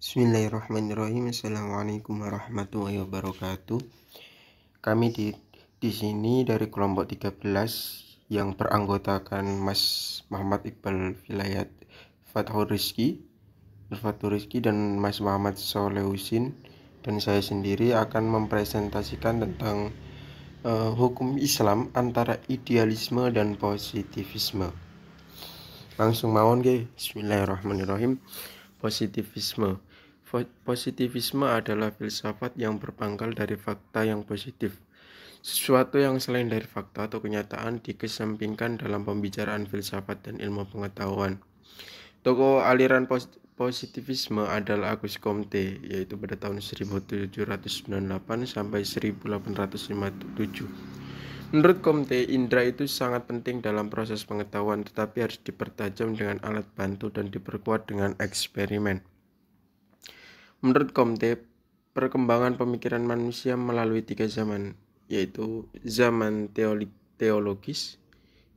Bismillahirrahmanirrahim. Assalamualaikum warahmatullahi wabarakatuh. Kami di sini dari kelompok 13 yang beranggotakan Mas Muhammad Iqbal Vilayat Fathur Rizki dan Mas Muhammad Soleh dan saya sendiri akan mempresentasikan tentang hukum Islam antara idealisme dan positivisme. Langsung mawon ge. Bismillahirrahmanirrahim. Positivisme adalah filsafat yang berpangkal dari fakta yang positif. Sesuatu yang selain dari fakta atau kenyataan dikesampingkan dalam pembicaraan filsafat dan ilmu pengetahuan. Tokoh aliran positivisme adalah Auguste Comte, yaitu pada tahun 1798 sampai 1857. Menurut Comte, indera itu sangat penting dalam proses pengetahuan, tetapi harus dipertajam dengan alat bantu dan diperkuat dengan eksperimen. Menurut Comte, perkembangan pemikiran manusia melalui 3 zaman, yaitu zaman teologis,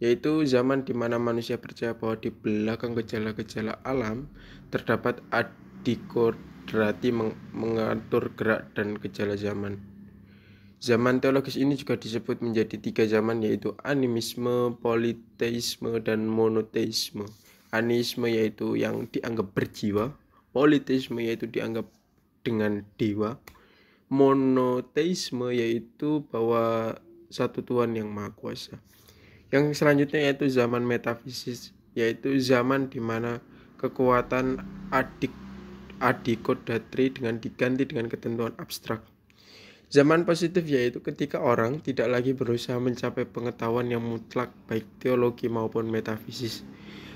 yaitu zaman di mana manusia percaya bahwa di belakang gejala-gejala alam terdapat adikodrati mengatur gerak dan gejala zaman. Zaman teologis ini juga disebut menjadi 3 zaman, yaitu animisme, politeisme, dan monoteisme. Animisme yaitu yang dianggap berjiwa, politeisme yaitu dianggap dengan dewa, monoteisme yaitu bahwa satu Tuhan yang Maha Kuasa. Yang selanjutnya yaitu zaman metafisis, yaitu zaman di mana kekuatan adikodatri diganti dengan ketentuan abstrak. Zaman positif yaitu ketika orang tidak lagi berusaha mencapai pengetahuan yang mutlak baik teologi maupun metafisis.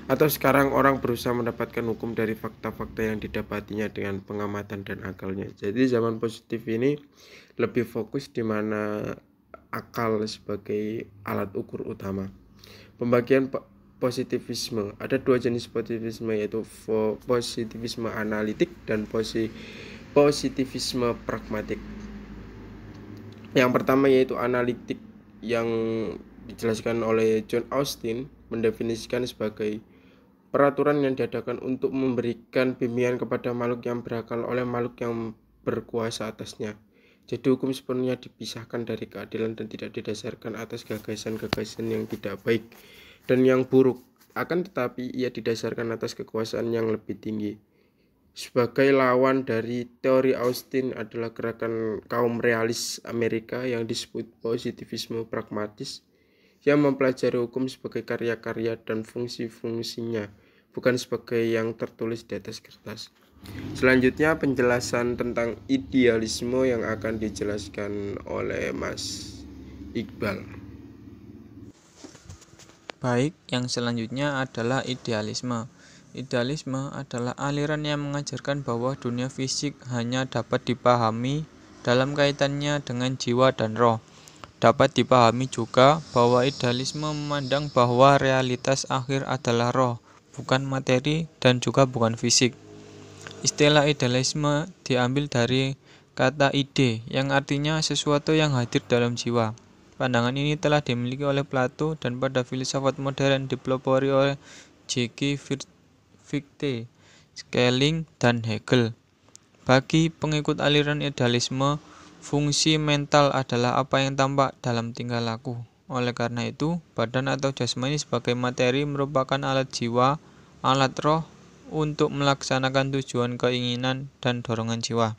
Atau sekarang orang berusaha mendapatkan hukum dari fakta-fakta yang didapatinya dengan pengamatan dan akalnya. Jadi zaman positif ini lebih fokus di mana akal sebagai alat ukur utama. Pembagian positivisme. Ada 2 jenis positivisme, yaitu positivisme analitik dan positivisme pragmatik. Yang pertama yaitu analitik, yang dijelaskan oleh John Austin, mendefinisikan sebagai peraturan yang diadakan untuk memberikan bimbingan kepada makhluk yang berakal oleh makhluk yang berkuasa atasnya. Jadi hukum sepenuhnya dipisahkan dari keadilan dan tidak didasarkan atas gagasan-gagasan yang tidak baik dan yang buruk, akan tetapi ia didasarkan atas kekuasaan yang lebih tinggi. Sebagai lawan dari teori Austin adalah gerakan kaum realis Amerika yang disebut positivisme pragmatis, yang mempelajari hukum sebagai karya-karya dan fungsi-fungsinya, bukan sebagai yang tertulis di atas kertas. Selanjutnya penjelasan tentang idealisme yang akan dijelaskan oleh Mas Iqbal. Baik, yang selanjutnya adalah idealisme. Idealisme adalah aliran yang mengajarkan bahwa dunia fisik hanya dapat dipahami dalam kaitannya dengan jiwa dan roh. Dapat dipahami juga bahwa idealisme memandang bahwa realitas akhir adalah roh, bukan materi dan juga bukan fisik. Istilah idealisme diambil dari kata ide, yang artinya sesuatu yang hadir dalam jiwa. Pandangan ini telah dimiliki oleh Plato dan pada filsafat modern dipelopori oleh J.K. Fichte, Schelling, dan Hegel. Bagi pengikut aliran idealisme, fungsi mental adalah apa yang tampak dalam tingkah laku. Oleh karena itu, badan atau jasmani sebagai materi merupakan alat jiwa, alat roh untuk melaksanakan tujuan, keinginan, dan dorongan jiwa.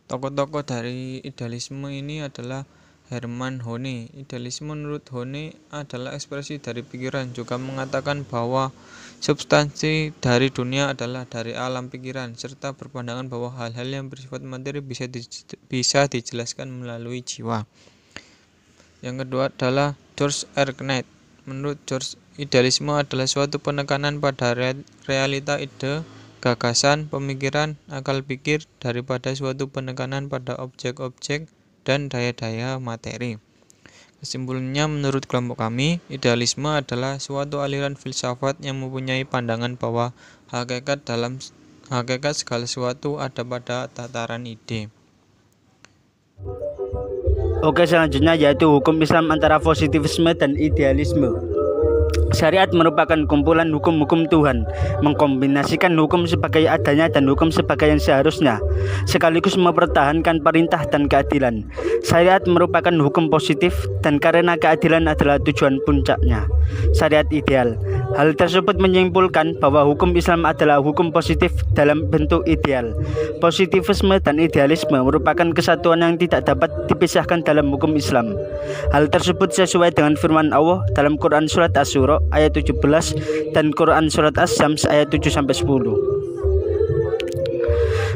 Tokoh-tokoh dari idealisme ini adalah Hermann Hohne. Idealisme menurut Hohne adalah ekspresi dari pikiran, juga mengatakan bahwa substansi dari dunia adalah dari alam pikiran, serta berpandangan bahwa hal-hal yang bersifat materi bisa dijelaskan melalui jiwa. Yang kedua adalah George R. Knight. Menurut George, idealisme adalah suatu penekanan pada realita ide, gagasan, pemikiran, akal pikir daripada suatu penekanan pada objek-objek dan daya-daya materi. Kesimpulannya, menurut kelompok kami, idealisme adalah suatu aliran filsafat yang mempunyai pandangan bahwa hakikat segala sesuatu ada pada tataran ide. Oke, selanjutnya yaitu hukum Islam antara positivisme dan idealisme. Syariat merupakan kumpulan hukum-hukum Tuhan, mengkombinasikan hukum sebagai adanya dan hukum sebagai yang seharusnya, sekaligus mempertahankan perintah dan keadilan. Syariat merupakan hukum positif dan karena keadilan adalah tujuan puncaknya. Syariat ideal. Hal tersebut menyimpulkan bahwa hukum Islam adalah hukum positif dalam bentuk ideal. Positivisme dan idealisme merupakan kesatuan yang tidak dapat dipisahkan dalam hukum Islam. Hal tersebut sesuai dengan firman Allah dalam Quran Surat Asy-Syura ayat 17 dan Quran Surat Asy-Syams ayat 7-10.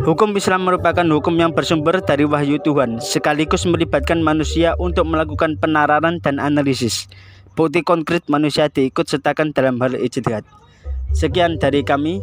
Hukum Islam merupakan hukum yang bersumber dari wahyu Tuhan, sekaligus melibatkan manusia untuk melakukan penararan dan analisis. Bukti konkret manusia diikut sertakan dalam hal ijtihad. Sekian dari kami.